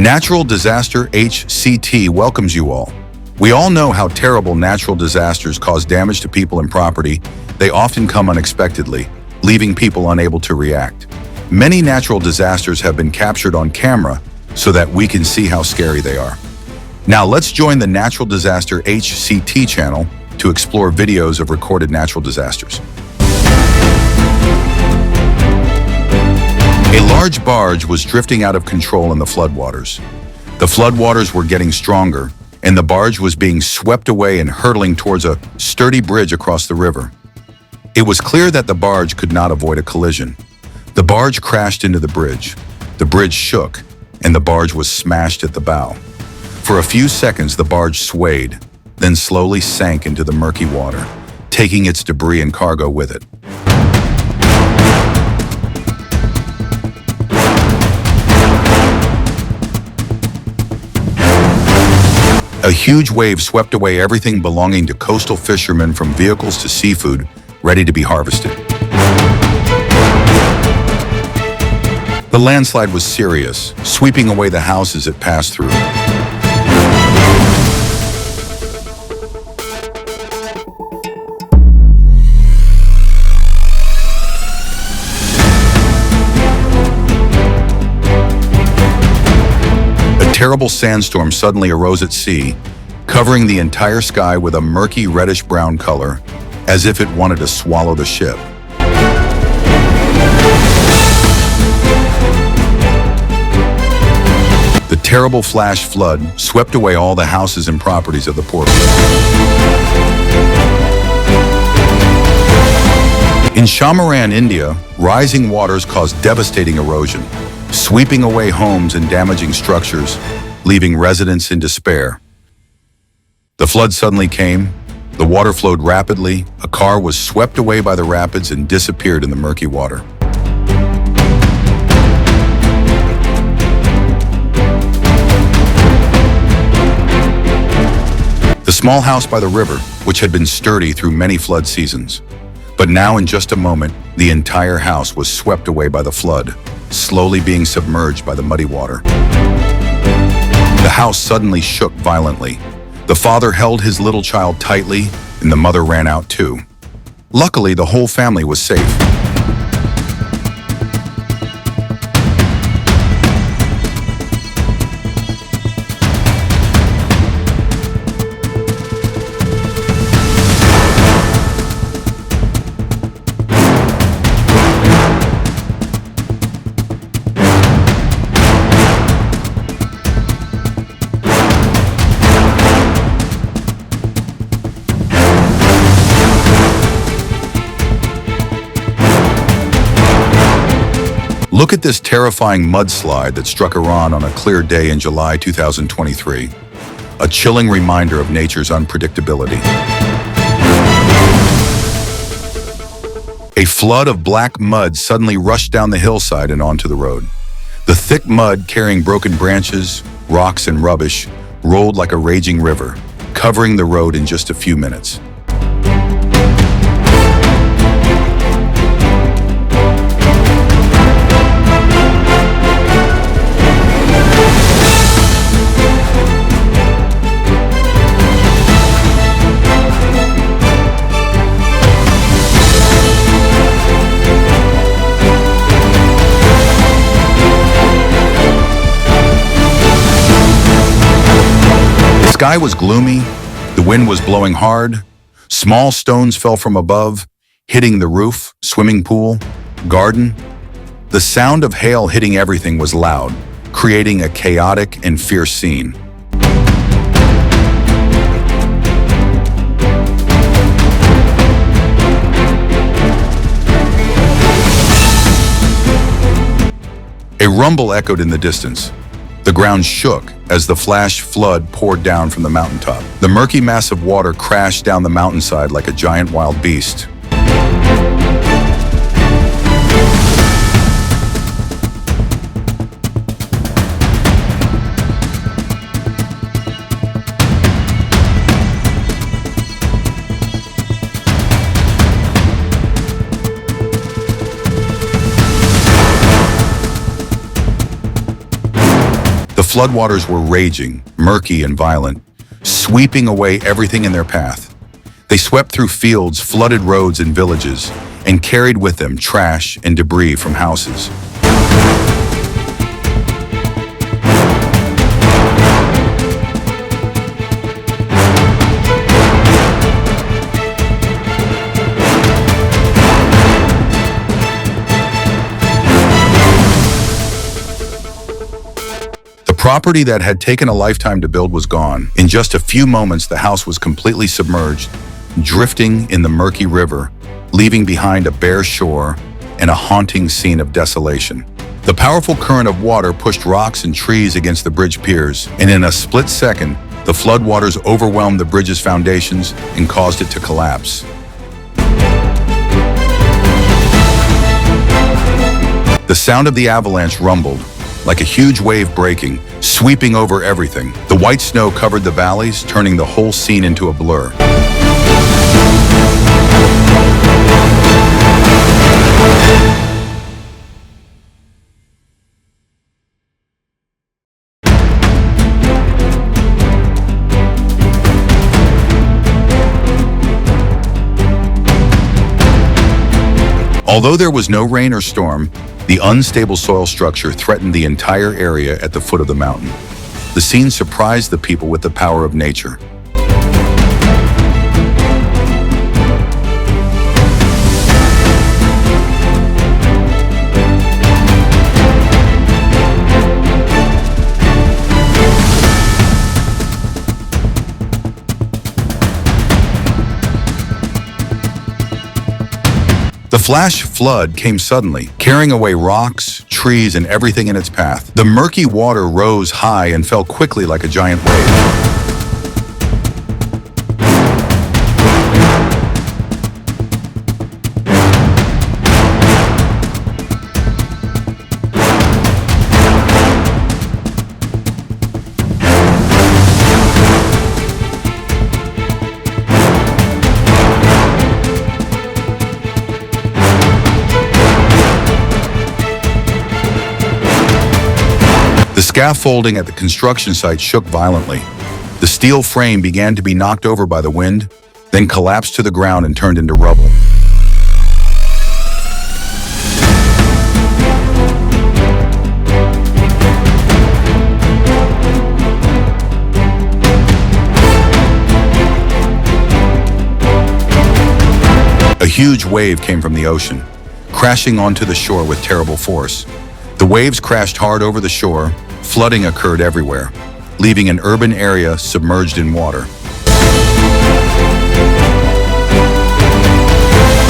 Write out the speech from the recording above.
Natural Disaster HCT welcomes you all. We all know how terrible natural disasters cause damage to people and property. They often come unexpectedly, leaving people unable to react. Many natural disasters have been captured on camera so that we can see how scary they are. Now let's join the Natural Disaster HCT channel to explore videos of recorded natural disasters. A large barge was drifting out of control in the floodwaters. The floodwaters were getting stronger, and the barge was being swept away and hurtling towards a sturdy bridge across the river. It was clear that the barge could not avoid a collision. The barge crashed into the bridge shook, and the barge was smashed at the bow. For a few seconds, the barge swayed, then slowly sank into the murky water, taking its debris and cargo with it. A huge wave swept away everything belonging to coastal fishermen, from vehicles to seafood ready to be harvested. The landslide was serious, sweeping away the houses it passed through. A terrible sandstorm suddenly arose at sea, covering the entire sky with a murky reddish-brown color, as if it wanted to swallow the ship. The terrible flash flood swept away all the houses and properties of the port. In Shamaran, India, rising waters caused devastating erosion, sweeping away homes and damaging structures, leaving residents in despair. The flood suddenly came, the water flowed rapidly, a car was swept away by the rapids and disappeared in the murky water. The small house by the river, which had been sturdy through many flood seasons. But now, in just a moment, the entire house was swept away by the flood, slowly being submerged by the muddy water. The house suddenly shook violently. The father held his little child tightly, and the mother ran out too. Luckily, the whole family was safe. Look at this terrifying mudslide that struck Iran on a clear day in July 2023. A chilling reminder of nature's unpredictability. A flood of black mud suddenly rushed down the hillside and onto the road. The thick mud, carrying broken branches, rocks, and rubbish, rolled like a raging river, covering the road in just a few minutes. The sky was gloomy, the wind was blowing hard, small stones fell from above, hitting the roof, swimming pool, garden. The sound of hail hitting everything was loud, creating a chaotic and fierce scene. A rumble echoed in the distance. The ground shook as the flash flood poured down from the mountaintop. The murky mass of water crashed down the mountainside like a giant wild beast. floodwaters were raging, murky and violent, sweeping away everything in their path. They swept through fields, flooded roads and villages, and carried with them trash and debris from houses. The property that had taken a lifetime to build was gone. In just a few moments, the house was completely submerged, drifting in the murky river, leaving behind a bare shore and a haunting scene of desolation. The powerful current of water pushed rocks and trees against the bridge piers, and in a split second, the floodwaters overwhelmed the bridge's foundations and caused it to collapse. The sound of the avalanche rumbled, like a huge wave breaking, sweeping over everything. The white snow covered the valleys, turning the whole scene into a blur. Although there was no rain or storm, the unstable soil structure threatened the entire area at the foot of the mountain. The scene surprised the people with the power of nature. The flash flood came suddenly, carrying away rocks, trees, and everything in its path. The murky water rose high and fell quickly like a giant wave. The scaffolding at the construction site shook violently. The steel frame began to be knocked over by the wind, then collapsed to the ground and turned into rubble. A huge wave came from the ocean, crashing onto the shore with terrible force. The waves crashed hard over the shore. Flooding occurred everywhere, leaving an urban area submerged in water.